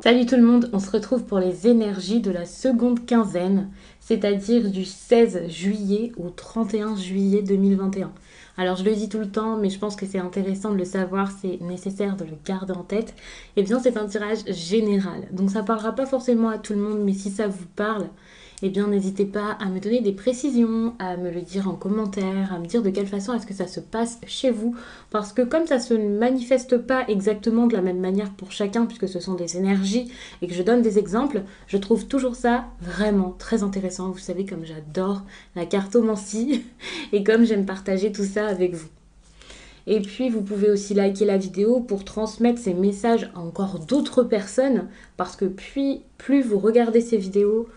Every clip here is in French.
Salut tout le monde, on se retrouve pour les énergies de la seconde quinzaine, c'est-à-dire du 16 juillet au 31 juillet 2021. Alors je le dis tout le temps, mais je pense que c'est intéressant de le savoir, c'est nécessaire de le garder en tête. Et bien c'est un tirage général, donc ça parlera pas forcément à tout le monde, mais si ça vous parle, eh bien n'hésitez pas à me donner des précisions, à me le dire en commentaire, à me dire de quelle façon est-ce que ça se passe chez vous. Parce que comme ça se manifeste pas exactement de la même manière pour chacun, puisque ce sont des énergies et que je donne des exemples, je trouve toujours ça vraiment très intéressant. Vous savez comme j'adore la cartomancie et comme j'aime partager tout ça avec vous. Et puis, vous pouvez aussi liker la vidéo pour transmettre ces messages à encore d'autres personnes. Parce que plus vous regardez ces vidéos,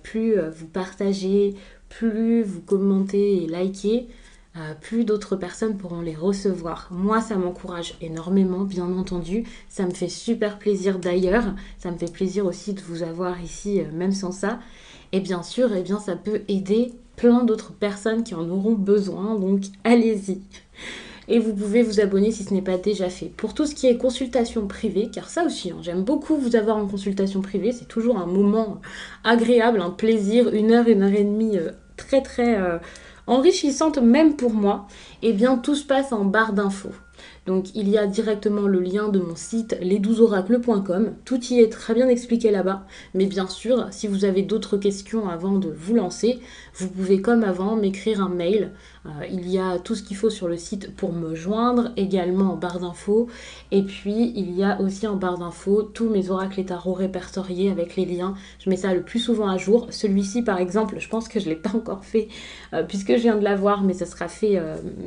plus vous partagez, plus vous commentez et likez, plus d'autres personnes pourront les recevoir. Moi, ça m'encourage énormément, bien entendu. Ça me fait super plaisir d'ailleurs. Ça me fait plaisir aussi de vous avoir ici, même sans ça. Et bien sûr, eh bien, ça peut aider plein d'autres personnes qui en auront besoin. Donc, allez-y. Et vous pouvez vous abonner si ce n'est pas déjà fait. Pour tout ce qui est consultation privée, car ça aussi, j'aime beaucoup vous avoir en consultation privée, c'est toujours un moment agréable, un plaisir, une heure et demie très très enrichissante même pour moi. Et bien tout se passe en barre d'infos. Donc il y a directement le lien de mon site les12oracles.com. Tout y est très bien expliqué là-bas. Mais bien sûr, si vous avez d'autres questions avant de vous lancer, vous pouvez comme avant m'écrire un mail. Il y a tout ce qu'il faut sur le site pour me joindre, également en barre d'infos. Et puis il y a aussi en barre d'infos tous mes oracles et tarots répertoriés avec les liens. Je mets ça le plus souvent à jour. Celui-ci par exemple, je pense que je ne l'ai pas encore fait puisque je viens de l'avoir, mais ça sera fait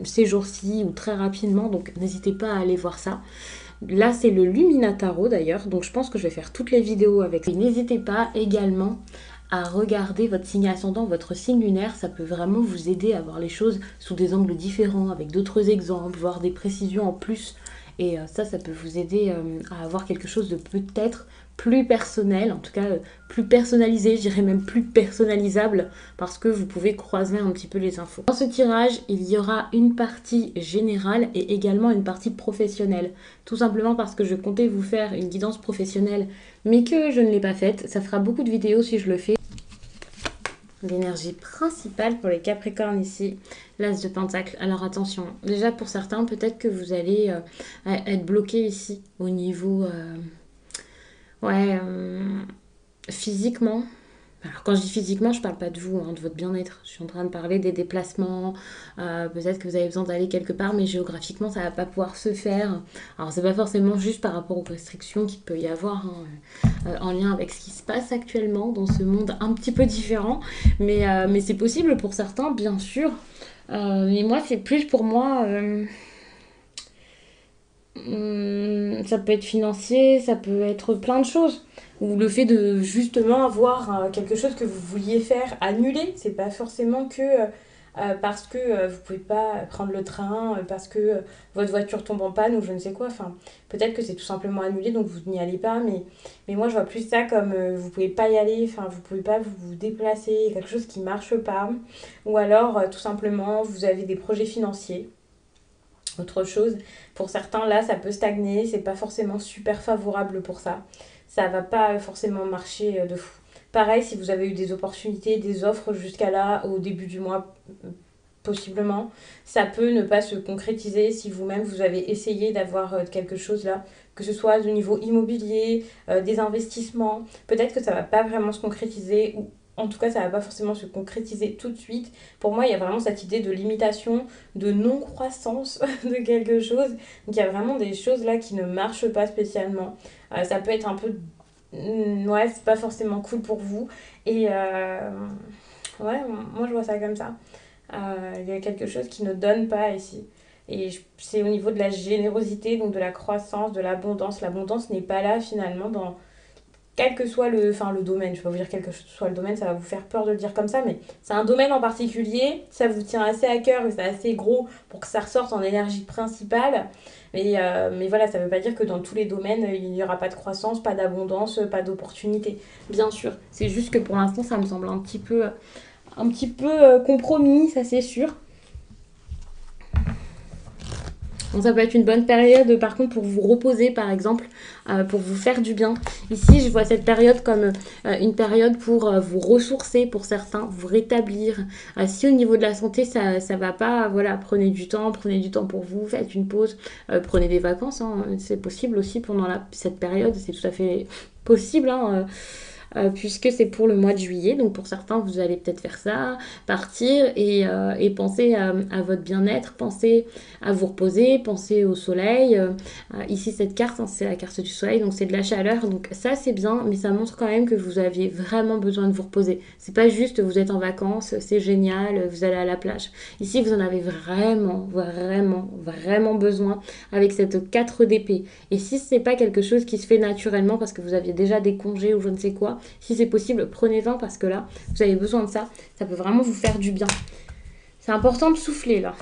ces jours-ci ou très rapidement. Donc n'hésitez pas à aller voir ça. Là, c'est le Lumina Tarot d'ailleurs, donc je pense que je vais faire toutes les vidéos avec. Et n'hésitez pas également à regarder votre signe ascendant, votre signe lunaire. Ça peut vraiment vous aider à voir les choses sous des angles différents, avec d'autres exemples, voir des précisions en plus. Et ça peut vous aider à avoir quelque chose de peut-être plus personnel, en tout cas plus personnalisé, je dirais même plus personnalisable, parce que vous pouvez croiser un petit peu les infos. Dans ce tirage, il y aura une partie générale et également une partie professionnelle. Tout simplement parce que je comptais vous faire une guidance professionnelle, mais que je ne l'ai pas faite. Ça fera beaucoup de vidéos si je le fais. L'énergie principale pour les Capricornes ici, l'As de Pentacle. Alors attention, déjà pour certains, peut-être que vous allez être bloqué ici au niveau physiquement. Alors quand je dis physiquement, je parle pas de vous, hein, de votre bien-être. Je suis en train de parler des déplacements. Peut-être que vous avez besoin d'aller quelque part, mais géographiquement, ça va pas pouvoir se faire. Alors c'est pas forcément juste par rapport aux restrictions qu'il peut y avoir en lien avec ce qui se passe actuellement dans ce monde un petit peu différent. Mais c'est possible pour certains, bien sûr. Mais moi, c'est plus pour moi... ça peut être financier, ça peut être plein de choses. Ou le fait de justement avoir quelque chose que vous vouliez faire annuler, c'est pas forcément que parce que vous pouvez pas prendre le train, parce que votre voiture tombe en panne ou je ne sais quoi. Enfin, peut-être que c'est tout simplement annulé donc vous n'y allez pas, mais moi je vois plus ça comme vous pouvez pas y aller, enfin vous pouvez pas vous déplacer, quelque chose qui marche pas. Ou alors tout simplement vous avez des projets financiers. Autre chose, pour certains là ça peut stagner, c'est pas forcément super favorable pour ça. Ça va pas forcément marcher de fou. Pareil, si vous avez eu des opportunités, des offres jusqu'à là, au début du mois, possiblement, ça peut ne pas se concrétiser si vous-même vous avez essayé d'avoir quelque chose là, que ce soit au niveau immobilier, des investissements. Peut-être que ça va pas vraiment se concrétiser ou en tout cas, ça va pas forcément se concrétiser tout de suite. Pour moi, il y a vraiment cette idée de limitation, de non-croissance de quelque chose. Donc, il y a vraiment des choses là qui ne marchent pas spécialement. Ça peut être un peu... Ouais, c'est pas forcément cool pour vous. Et ouais, moi, je vois ça comme ça. Il y a quelque chose qui ne donne pas ici. Et c'est au niveau de la générosité, donc de la croissance, de l'abondance. L'abondance n'est pas là finalement dans quel que soit le domaine, je vais pas vous dire quel que soit le domaine, ça va vous faire peur de le dire comme ça, mais c'est un domaine en particulier, ça vous tient assez à cœur et c'est assez gros pour que ça ressorte en énergie principale. Mais voilà, ça veut pas dire que dans tous les domaines, il n'y aura pas de croissance, pas d'abondance, pas d'opportunité. Bien sûr, c'est juste que pour l'instant, ça me semble un petit peu compromis, ça c'est sûr. Donc ça peut être une bonne période par contre pour vous reposer par exemple, pour vous faire du bien. Ici je vois cette période comme une période pour vous ressourcer pour certains, vous rétablir. Si au niveau de la santé ça va pas, voilà, prenez du temps pour vous, faites une pause, prenez des vacances, hein, c'est possible aussi pendant cette période, c'est tout à fait possible. Hein, puisque c'est pour le mois de juillet. Donc pour certains, vous allez peut-être faire ça, partir et penser à votre bien-être, penser à vous reposer, penser au soleil. Ici, cette carte, hein, c'est la carte du soleil, donc c'est de la chaleur. Donc ça, c'est bien, mais ça montre quand même que vous aviez vraiment besoin de vous reposer. C'est pas juste vous êtes en vacances, c'est génial, vous allez à la plage. Ici, vous en avez vraiment besoin avec cette 4 d'épée. Et si c'est pas quelque chose qui se fait naturellement parce que vous aviez déjà des congés ou je ne sais quoi, si c'est possible, prenez-en parce que là, vous avez besoin de ça. Ça peut vraiment vous faire du bien. C'est important de souffler là.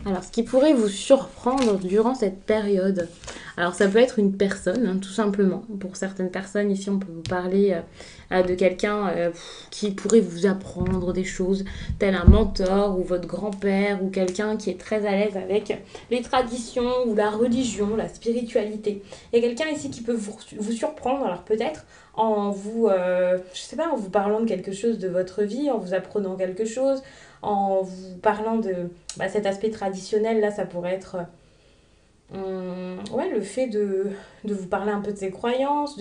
Alors, ce qui pourrait vous surprendre durant cette période, alors ça peut être une personne, hein, tout simplement. Pour certaines personnes, ici, on peut vous parler de quelqu'un qui pourrait vous apprendre des choses, tel un mentor ou votre grand-père ou quelqu'un qui est très à l'aise avec les traditions ou la religion, la spiritualité. Il y a quelqu'un ici qui peut vous surprendre, alors peut-être en vous, je sais pas, en vous parlant de quelque chose de votre vie, en vous apprenant quelque chose, en vous parlant de cet aspect traditionnel. Là, ça pourrait être ouais, le fait de vous parler un peu de ses croyances,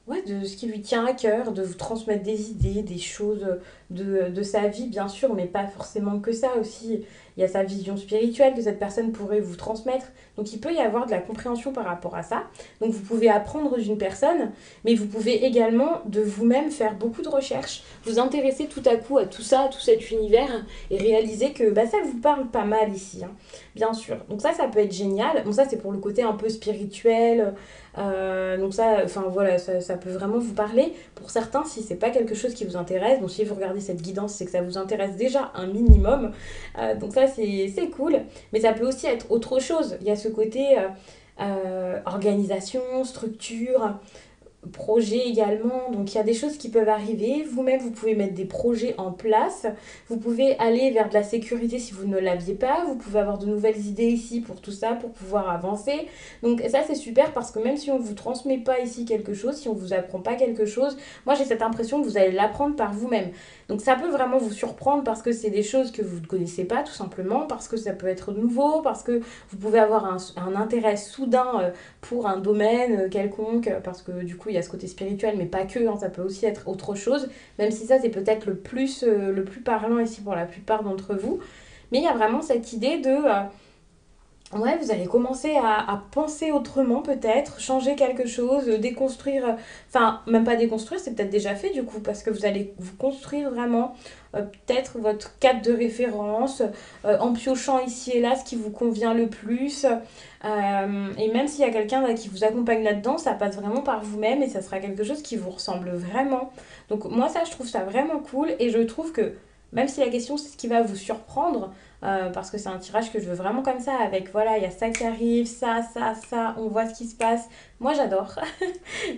ouais, de ce qui lui tient à cœur, de vous transmettre des idées, des choses de sa vie, bien sûr, mais pas forcément que ça aussi. Il y a sa vision spirituelle que cette personne pourrait vous transmettre. Donc il peut y avoir de la compréhension par rapport à ça. Donc vous pouvez apprendre d'une personne, mais vous pouvez également de vous-même faire beaucoup de recherches, vous intéresser tout à coup à tout ça, à tout cet univers, et réaliser que ça vous parle pas mal ici, hein, bien sûr. Donc ça peut être génial. Bon, ça c'est pour le côté un peu spirituel. Donc ça, enfin voilà, ça peut vraiment vous parler. Pour certains, si c'est pas quelque chose qui vous intéresse, donc si vous regardez cette guidance, c'est que ça vous intéresse déjà un minimum. Donc ça, c'est cool. Mais ça peut aussi être autre chose. Il y a ce côté organisation, structure, projet également. Donc il y a des choses qui peuvent arriver. Vous-même, vous pouvez mettre des projets en place. Vous pouvez aller vers de la sécurité si vous ne l'aviez pas. Vous pouvez avoir de nouvelles idées ici pour tout ça, pour pouvoir avancer. Donc ça, c'est super parce que même si on ne vous transmet pas ici quelque chose, si on ne vous apprend pas quelque chose, moi j'ai cette impression que vous allez l'apprendre par vous-même. Donc ça peut vraiment vous surprendre parce que c'est des choses que vous ne connaissez pas tout simplement, parce que ça peut être nouveau, parce que vous pouvez avoir un intérêt soudain pour un domaine quelconque, parce que du coup il y a ce côté spirituel, mais pas que, hein, ça peut aussi être autre chose, même si ça c'est peut-être le plus parlant ici pour la plupart d'entre vous. Mais il y a vraiment cette idée de ouais, vous allez commencer à penser autrement peut-être, changer quelque chose, déconstruire, enfin même pas déconstruire, c'est peut-être déjà fait du coup, parce que vous allez vous construire vraiment peut-être votre cadre de référence, en piochant ici et là ce qui vous convient le plus. Et même s'il y a quelqu'un là, qui vous accompagne là-dedans, ça passe vraiment par vous-même et ça sera quelque chose qui vous ressemble vraiment. Donc moi ça, je trouve ça vraiment cool et je trouve que même si la question c'est ce qui va vous surprendre, parce que c'est un tirage que je veux vraiment comme ça, avec voilà, il y a ça qui arrive, ça, on voit ce qui se passe. Moi j'adore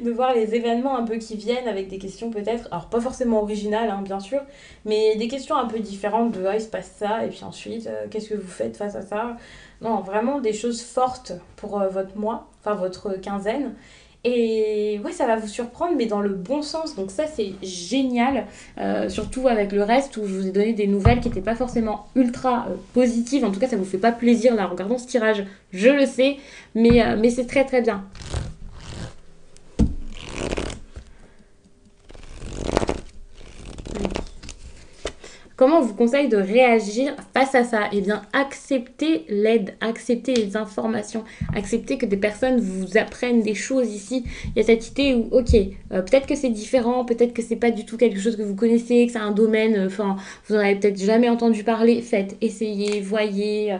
de voir les événements un peu qui viennent avec des questions peut-être, alors pas forcément originales hein, bien sûr, mais des questions un peu différentes de ah il se passe ça, et puis ensuite qu'est-ce que vous faites face à ça. Non, vraiment des choses fortes pour votre mois, enfin votre quinzaine. Et ouais, ça va vous surprendre, mais dans le bon sens. Donc ça, c'est génial. Surtout avec le reste où je vous ai donné des nouvelles qui n'étaient pas forcément ultra positives. En tout cas, ça vous fait pas plaisir là en regardant ce tirage. Je le sais, mais c'est très très bien. Comment on vous conseille de réagir face à ça? Eh bien, accepter l'aide, accepter les informations, accepter que des personnes vous apprennent des choses ici. Il y a cette idée où, ok, peut-être que c'est différent, peut-être que c'est pas du tout quelque chose que vous connaissez, que c'est un domaine, enfin, vous en avez peut-être jamais entendu parler. Faites, essayez, voyez,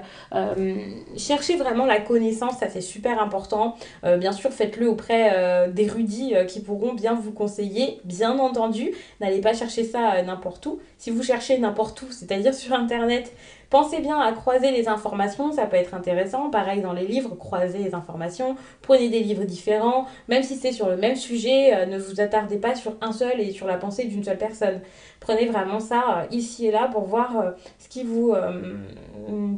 cherchez vraiment la connaissance, ça c'est super important. Bien sûr, faites-le auprès d'érudits qui pourront bien vous conseiller, bien entendu. N'allez pas chercher ça n'importe où. Si vous cherchez n'importe n'importe où, c'est-à-dire sur Internet. Pensez bien à croiser les informations, ça peut être intéressant. Pareil dans les livres, croisez les informations, prenez des livres différents, même si c'est sur le même sujet, ne vous attardez pas sur un seul et sur la pensée d'une seule personne. Prenez vraiment ça ici et là pour voir ce qui vous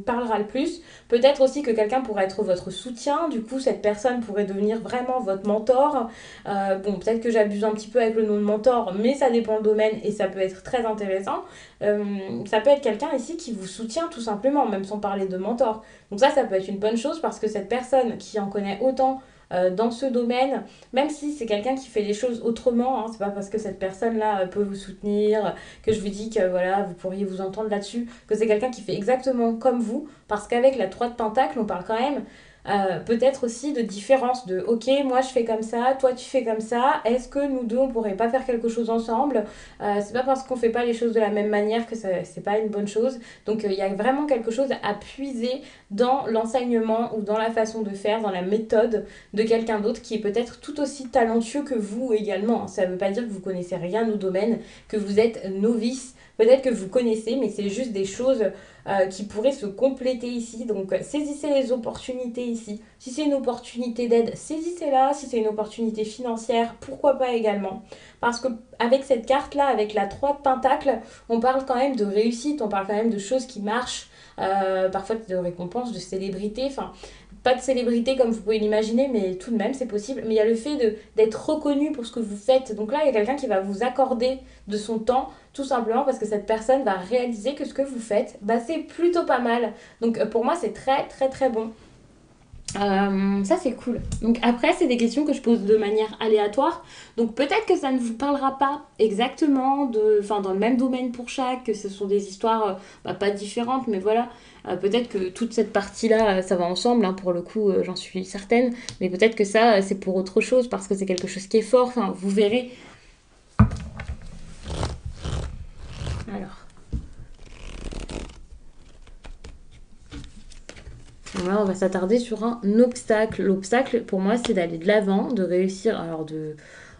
parlera le plus. Peut-être aussi que quelqu'un pourrait être votre soutien, du coup cette personne pourrait devenir vraiment votre mentor. Bon, peut-être que j'abuse un petit peu avec le nom de mentor, mais ça dépend le domaine et ça peut être très intéressant. Ça peut être quelqu'un ici qui vous soutient tout simplement, même sans parler de mentor. Donc ça peut être une bonne chose parce que cette personne qui en connaît autant dans ce domaine, même si c'est quelqu'un qui fait les choses autrement, hein, c'est pas parce que cette personne-là peut vous soutenir que je vous dis que voilà, vous pourriez vous entendre là-dessus, que c'est quelqu'un qui fait exactement comme vous, parce qu'avec la 3 de Pentacle, on parle quand même peut-être aussi de différence de ok, moi je fais comme ça, toi tu fais comme ça, est-ce que nous deux on pourrait pas faire quelque chose ensemble. C'est pas parce qu'on fait pas les choses de la même manière que c'est pas une bonne chose. Donc il y a vraiment quelque chose à puiser dans l'enseignement ou dans la façon de faire, dans la méthode de quelqu'un d'autre qui est peut-être tout aussi talentueux que vous également. Ça veut pas dire que vous connaissez rien au domaine, que vous êtes novice. Peut-être que vous connaissez, mais c'est juste des choses qui pourraient se compléter ici. Donc saisissez les opportunités ici. Si c'est une opportunité d'aide, saisissez-la. Si c'est une opportunité financière, pourquoi pas également. Parce que avec cette carte-là, avec la 3 de Pentacle, on parle quand même de réussite, on parle quand même de choses qui marchent, parfois de récompenses, de célébrités, enfin pas de célébrité comme vous pouvez l'imaginer, mais tout de même c'est possible. Mais il y a le fait d'être reconnu pour ce que vous faites. Donc là, il y a quelqu'un qui va vous accorder de son temps, tout simplement parce que cette personne va réaliser que ce que vous faites, bah, c'est plutôt pas mal. Donc pour moi, c'est très très très bon. Ça c'est cool. Donc après c'est des questions que je pose de manière aléatoire. Donc peut-être que ça ne vous parlera pas exactement enfin dans le même domaine pour chaque, que ce sont des histoires pas différentes, mais voilà. Peut-être que toute cette partie-là, ça va ensemble, hein, pour le coup, j'en suis certaine. Mais peut-être que ça, c'est pour autre chose, parce que c'est quelque chose qui est fort. Enfin, vous verrez. Alors, là, on va s'attarder sur un obstacle. L'obstacle, pour moi, c'est d'aller de l'avant, de réussir, alors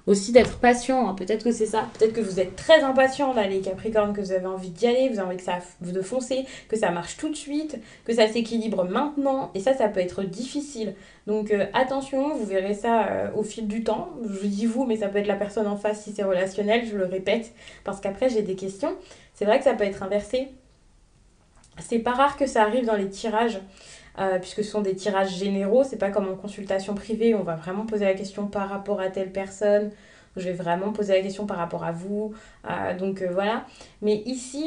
aussi d'être patient, hein. Peut-être que c'est ça. Peut-être que vous êtes très impatient, là, les Capricornes, que vous avez envie d'y aller, vous avez envie de foncer, que ça marche tout de suite, que ça s'équilibre maintenant. Et ça peut être difficile. Donc attention, vous verrez ça au fil du temps. Je dis vous, mais ça peut être la personne en face si c'est relationnel, je le répète, parce qu'après j'ai des questions. C'est vrai que ça peut être inversé. C'est pas rare que ça arrive dans les tirages. Puisque ce sont des tirages généraux, c'est pas comme en consultation privée, on va vraiment poser la question par rapport à telle personne, je vais vraiment poser la question par rapport à vous, donc voilà. Mais ici,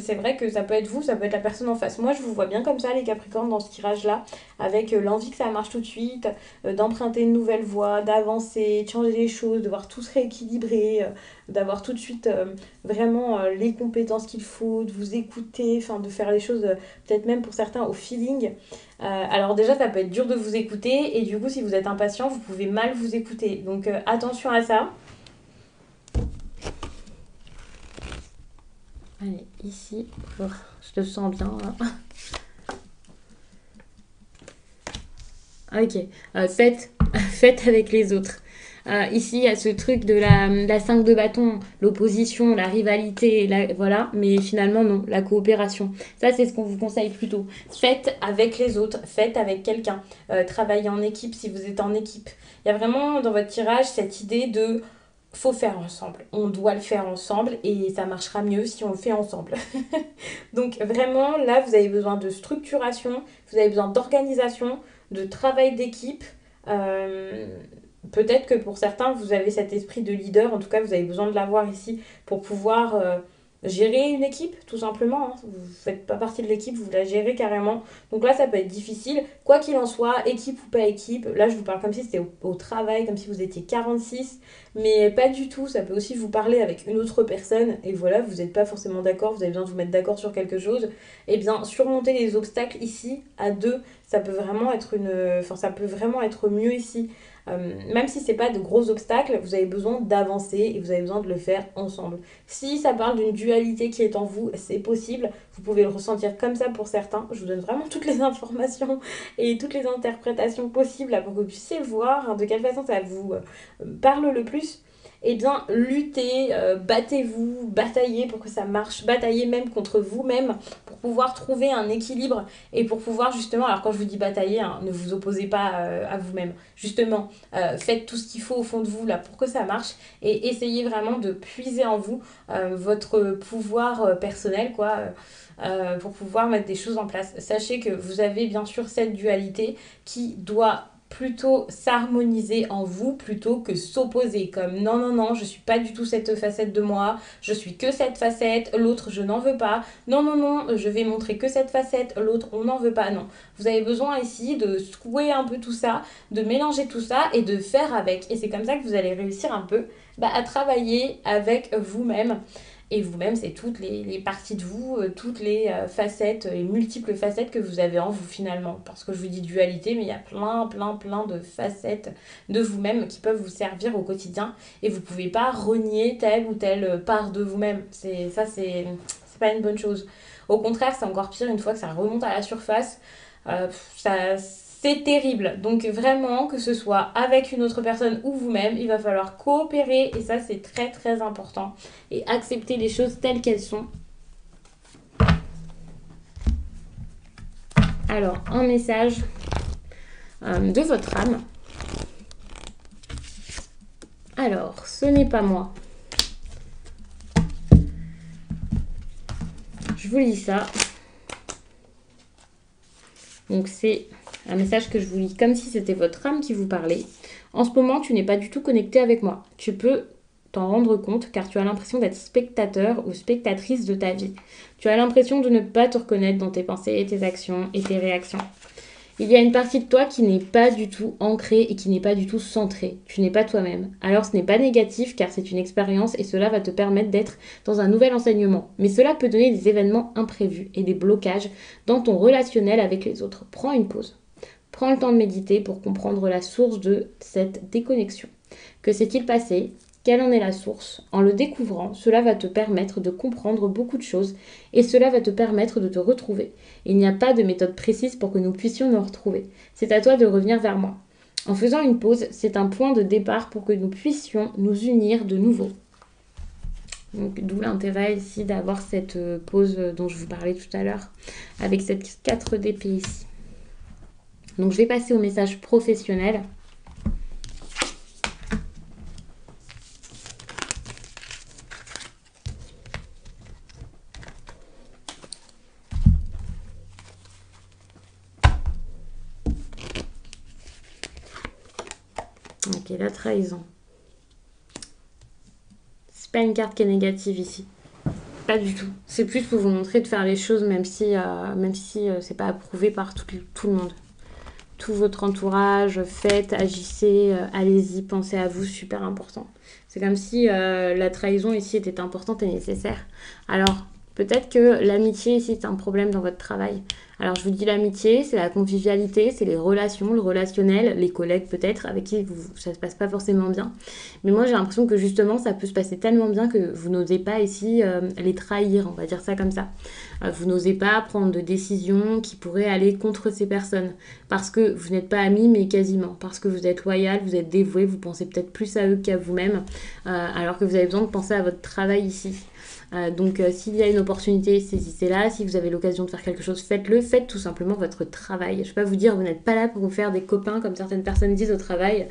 c'est vrai que ça peut être vous, ça peut être la personne en face. Moi, je vous vois bien comme ça, les Capricornes, dans ce tirage-là, avec l'envie que ça marche tout de suite, d'emprunter une nouvelle voie, d'avancer, de changer les choses, de voir tout se rééquilibrer, d'avoir tout de suite vraiment les compétences qu'il faut, de vous écouter, enfin de faire les choses peut-être même pour certains au feeling. Alors déjà, ça peut être dur de vous écouter et du coup, si vous êtes impatient, vous pouvez mal vous écouter. Donc attention à ça. Allez, ici, je le sens bien là. Ok, faites avec les autres. Ici, il y a ce truc de la 5 de bâton, l'opposition, la rivalité, voilà, mais finalement non, la coopération. Ça, c'est ce qu'on vous conseille plutôt. Faites avec les autres, faites avec quelqu'un. Travaillez en équipe si vous êtes en équipe. Il y a vraiment dans votre tirage cette idée de faut faire ensemble. On doit le faire ensemble et ça marchera mieux si on le fait ensemble. Donc vraiment, là, vous avez besoin de structuration, vous avez besoin d'organisation, de travail d'équipe. Euh, Peut-être que pour certains, vous avez cet esprit de leader. En tout cas, vous avez besoin de l'avoir ici pour pouvoir gérer une équipe, tout simplement. Hein. Vous ne faites pas partie de l'équipe, vous la gérez carrément. Donc là, ça peut être difficile. Quoi qu'il en soit, équipe ou pas équipe, là, je vous parle comme si c'était au travail, comme si vous étiez 46. Mais pas du tout. Ça peut aussi vous parler avec une autre personne. Et voilà, vous n'êtes pas forcément d'accord, vous avez besoin de vous mettre d'accord sur quelque chose. Eh bien, surmonter les obstacles ici, à deux, ça peut vraiment être ça peut vraiment être mieux ici. Même si c'est pas de gros obstacles, vous avez besoin d'avancer et vous avez besoin de le faire ensemble. Si ça parle d'une dualité qui est en vous, c'est possible. Vous pouvez le ressentir comme ça pour certains. Je vous donne vraiment toutes les informations et toutes les interprétations possibles là, pour que vous puissiez voir de quelle façon ça vous parle le plus. eh bien luttez, battez-vous, bataillez pour que ça marche, bataillez même contre vous-même pour pouvoir trouver un équilibre et pour pouvoir justement, alors quand je vous dis batailler, hein, ne vous opposez pas à vous-même, justement, faites tout ce qu'il faut au fond de vous là pour que ça marche et essayez vraiment de puiser en vous votre pouvoir personnel, quoi. Pour pouvoir mettre des choses en place. Sachez que vous avez bien sûr cette dualité qui doit plutôt s'harmoniser en vous plutôt que s'opposer, comme non non non, je suis pas du tout cette facette de moi, je suis que cette facette, l'autre je n'en veux pas, non non non, je vais montrer que cette facette, l'autre on n'en veut pas. Non, vous avez besoin ici de secouer un peu tout ça, de mélanger tout ça et de faire avec, et c'est comme ça que vous allez réussir un peu à travailler avec vous-même. Et vous-même, c'est toutes les parties de vous, toutes les facettes, les multiples facettes que vous avez en vous finalement. Parce que je vous dis dualité, mais il y a plein de facettes de vous-même qui peuvent vous servir au quotidien. Et vous ne pouvez pas renier telle ou telle part de vous-même. C'est pas une bonne chose. Au contraire, c'est encore pire une fois que ça remonte à la surface. C'est terrible. Donc vraiment, que ce soit avec une autre personne ou vous-même, il va falloir coopérer et ça c'est très très important. Et accepter les choses telles qu'elles sont. Alors, un message de votre âme. Alors, ce n'est pas moi. Je vous lis ça. Donc c'est un message que je vous lis comme si c'était votre âme qui vous parlait. En ce moment, tu n'es pas du tout connecté avec moi. Tu peux t'en rendre compte car tu as l'impression d'être spectateur ou spectatrice de ta vie. Tu as l'impression de ne pas te reconnaître dans tes pensées, tes actions et tes réactions. Il y a une partie de toi qui n'est pas du tout ancrée et qui n'est pas du tout centrée. Tu n'es pas toi-même. Alors ce n'est pas négatif car c'est une expérience et cela va te permettre d'être dans un nouvel enseignement. Mais cela peut donner des événements imprévus et des blocages dans ton relationnel avec les autres. Prends une pause. Prends le temps de méditer pour comprendre la source de cette déconnexion. Que s'est-il passé ? Quelle en est la source ? En le découvrant, cela va te permettre de comprendre beaucoup de choses et cela va te permettre de te retrouver. Il n'y a pas de méthode précise pour que nous puissions nous retrouver. C'est à toi de revenir vers moi. En faisant une pause, c'est un point de départ pour que nous puissions nous unir de nouveau. Donc, d'où l'intérêt ici d'avoir cette pause dont je vous parlais tout à l'heure avec cette 4 d'épée ici. Donc je vais passer au message professionnel. Ok, la trahison. C'est pas une carte qui est négative ici. Pas du tout. C'est plus pour vous montrer de faire les choses même si c'est pas approuvé par tout le monde. Tout votre entourage, faites, agissez, allez-y, pensez à vous, super important. C'est comme si la trahison ici était importante et nécessaire. Alors, peut-être que l'amitié ici c'est un problème dans votre travail. Alors je vous dis l'amitié, c'est la convivialité, c'est les relations, le relationnel, les collègues peut-être avec qui ça se passe pas forcément bien. Mais moi j'ai l'impression que justement ça peut se passer tellement bien que vous n'osez pas ici les trahir, on va dire ça comme ça. Vous n'osez pas prendre de décisions qui pourraient aller contre ces personnes parce que vous n'êtes pas amis mais quasiment, parce que vous êtes loyal, vous êtes dévoué, vous pensez peut-être plus à eux qu'à vous-même alors que vous avez besoin de penser à votre travail ici. Donc s'il y a une opportunité, saisissez-la. Si vous avez l'occasion de faire quelque chose, faites-le. Faites tout simplement votre travail. Je ne vais pas vous dire vous n'êtes pas là pour vous faire des copains comme certaines personnes disent au travail.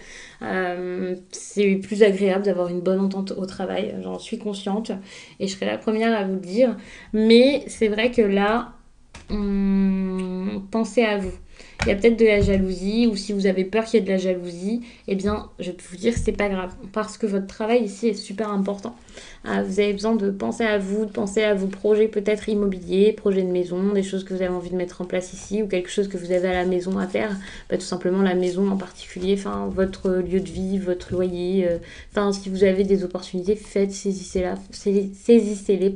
C'est plus agréable d'avoir une bonne entente au travail. J'en suis consciente et je serai la première à vous le dire. Mais c'est vrai que là, pensez à vous. Il y a peut-être de la jalousie ou si vous avez peur qu'il y ait de la jalousie, eh bien, je peux vous dire que c'est pas grave parce que votre travail ici est super important. Vous avez besoin de penser à vous, de penser à vos projets peut-être immobiliers, projets de maison, des choses que vous avez envie de mettre en place ici ou quelque chose que vous avez à la maison à faire. Tout simplement la maison en particulier, votre lieu de vie, votre loyer. Si vous avez des opportunités, faites, saisissez-les,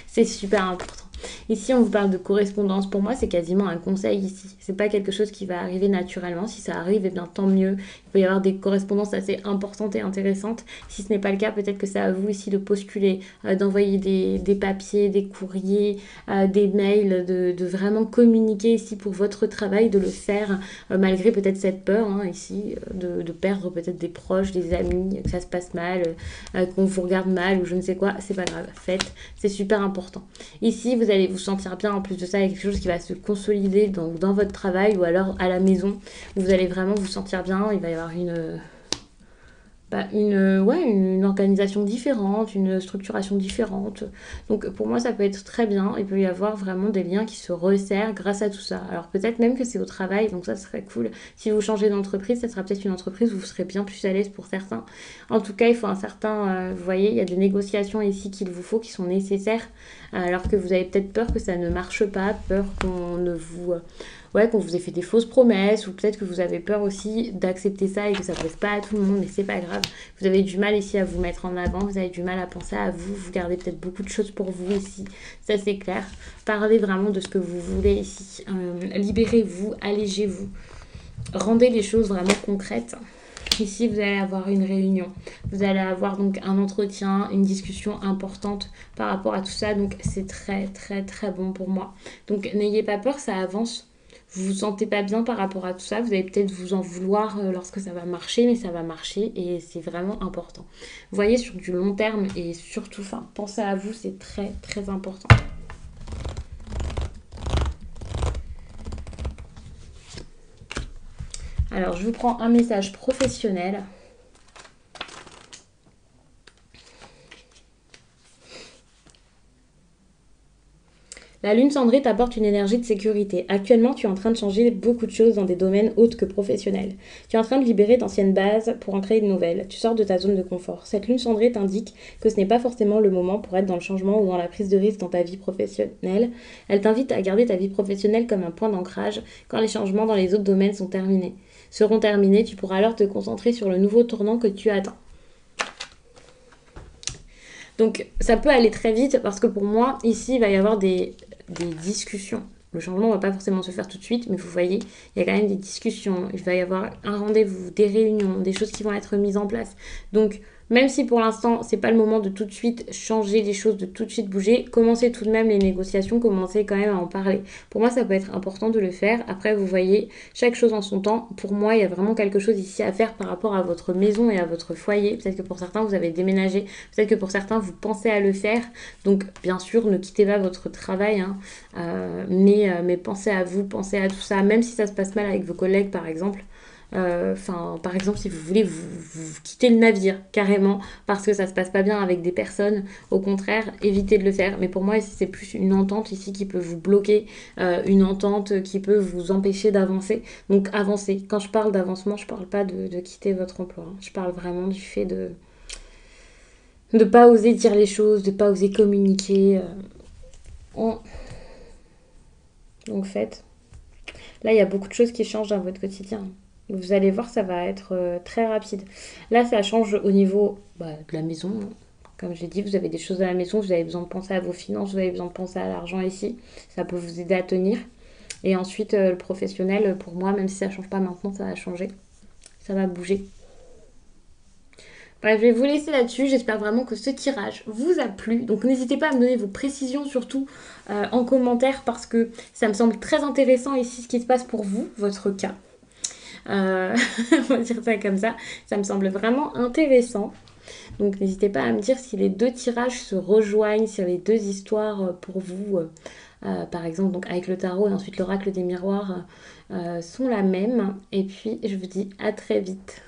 c'est super important. Ici, on vous parle de correspondance. Pour moi, c'est quasiment un conseil ici. C'est pas quelque chose qui va arriver naturellement. Si ça arrive, eh bien tant mieux. Il peut y avoir des correspondances assez importantes et intéressantes. Si ce n'est pas le cas, peut-être que c'est à vous ici de postuler, d'envoyer des papiers, des courriers, des mails, de vraiment communiquer ici pour votre travail, de le faire malgré peut-être cette peur ici, de perdre peut-être des proches, des amis, que ça se passe mal, qu'on vous regarde mal ou je ne sais quoi. C'est pas grave, faites. C'est super important. Ici, vous allez vous sentir bien. En plus de ça, il y a quelque chose qui va se consolider dans votre travail ou alors à la maison. Vous allez vraiment vous sentir bien. Il va y avoir une organisation différente, une structuration différente. Donc pour moi, ça peut être très bien. Il peut y avoir vraiment des liens qui se resserrent grâce à tout ça. Alors peut-être même que c'est au travail, donc ça serait cool. Si vous changez d'entreprise, ça sera peut-être une entreprise où vous serez bien plus à l'aise pour certains. En tout cas, il faut un certain... vous voyez, il y a des négociations ici qu'il vous faut, qui sont nécessaires, alors que vous avez peut-être peur que ça ne marche pas, peur qu'on ne vous... qu'on vous ait fait des fausses promesses, ou peut-être que vous avez peur aussi d'accepter ça et que ça ne plaise pas à tout le monde, mais c'est pas grave. Vous avez du mal ici à vous mettre en avant, vous avez du mal à penser à vous, vous gardez peut-être beaucoup de choses pour vous ici, ça c'est clair. Parlez vraiment de ce que vous voulez ici, libérez-vous, allégez-vous, rendez les choses vraiment concrètes. Ici, vous allez avoir une réunion, vous allez avoir donc un entretien, une discussion importante par rapport à tout ça, donc c'est très très très bon pour moi. Donc n'ayez pas peur, ça avance. Vous vous sentez pas bien par rapport à tout ça, vous allez peut-être vous en vouloir lorsque ça va marcher, mais ça va marcher et c'est vraiment important. Vous voyez, sur du long terme et surtout, pensez à vous, c'est très très important. Alors, je vous prends un message professionnel. La lune cendrée t'apporte une énergie de sécurité. Actuellement, tu es en train de changer beaucoup de choses dans des domaines autres que professionnels. Tu es en train de libérer d'anciennes bases pour en créer de nouvelles. Tu sors de ta zone de confort. Cette lune cendrée t'indique que ce n'est pas forcément le moment pour être dans le changement ou dans la prise de risque dans ta vie professionnelle. Elle t'invite à garder ta vie professionnelle comme un point d'ancrage quand les changements dans les autres domaines seront terminés. Tu pourras alors te concentrer sur le nouveau tournant que tu attends. Donc ça peut aller très vite parce que pour moi, ici, il va y avoir des discussions. Le changement ne va pas forcément se faire tout de suite, mais vous voyez, il y a quand même des discussions. Il va y avoir un rendez-vous, des réunions, des choses qui vont être mises en place. Donc, même si pour l'instant, c'est pas le moment de tout de suite changer les choses, de tout de suite bouger, commencez tout de même les négociations, commencez quand même à en parler. Pour moi, ça peut être important de le faire. Après, vous voyez, chaque chose en son temps. Pour moi, il y a vraiment quelque chose ici à faire par rapport à votre maison et à votre foyer. Peut-être que pour certains, vous avez déménagé. Peut-être que pour certains, vous pensez à le faire. Donc, bien sûr, ne quittez pas votre travail, mais pensez à vous, pensez à tout ça. Même si ça se passe mal avec vos collègues, par exemple. Par exemple, si vous voulez vous quitter le navire carrément parce que ça se passe pas bien avec des personnes, au contraire, évitez de le faire. Mais pour moi, ici, c'est plus une entente ici qui peut vous bloquer, une entente qui peut vous empêcher d'avancer. Donc, avancez. Quand je parle d'avancement, je parle pas de quitter votre emploi. Je parle vraiment du fait de pas oser dire les choses, de pas oser communiquer. Donc, faites. Là, il y a beaucoup de choses qui changent dans votre quotidien. Vous allez voir, ça va être très rapide. Là, ça change au niveau de la maison. Comme j'ai dit, vous avez des choses à la maison, vous avez besoin de penser à vos finances, vous avez besoin de penser à l'argent ici. Ça peut vous aider à tenir. Et ensuite, le professionnel, pour moi, même si ça ne change pas maintenant, ça va changer. Ça va bouger. Bref, je vais vous laisser là-dessus. J'espère vraiment que ce tirage vous a plu. Donc n'hésitez pas à me donner vos précisions surtout en commentaire parce que ça me semble très intéressant ici ce qui se passe pour vous, votre cas. On va dire ça comme ça. Ça me semble vraiment intéressant. Donc n'hésitez pas à me dire si les deux tirages se rejoignent, si les deux histoires pour vous, par exemple donc avec le tarot et ensuite l'oracle des miroirs, sont la même. Et puis je vous dis à très vite.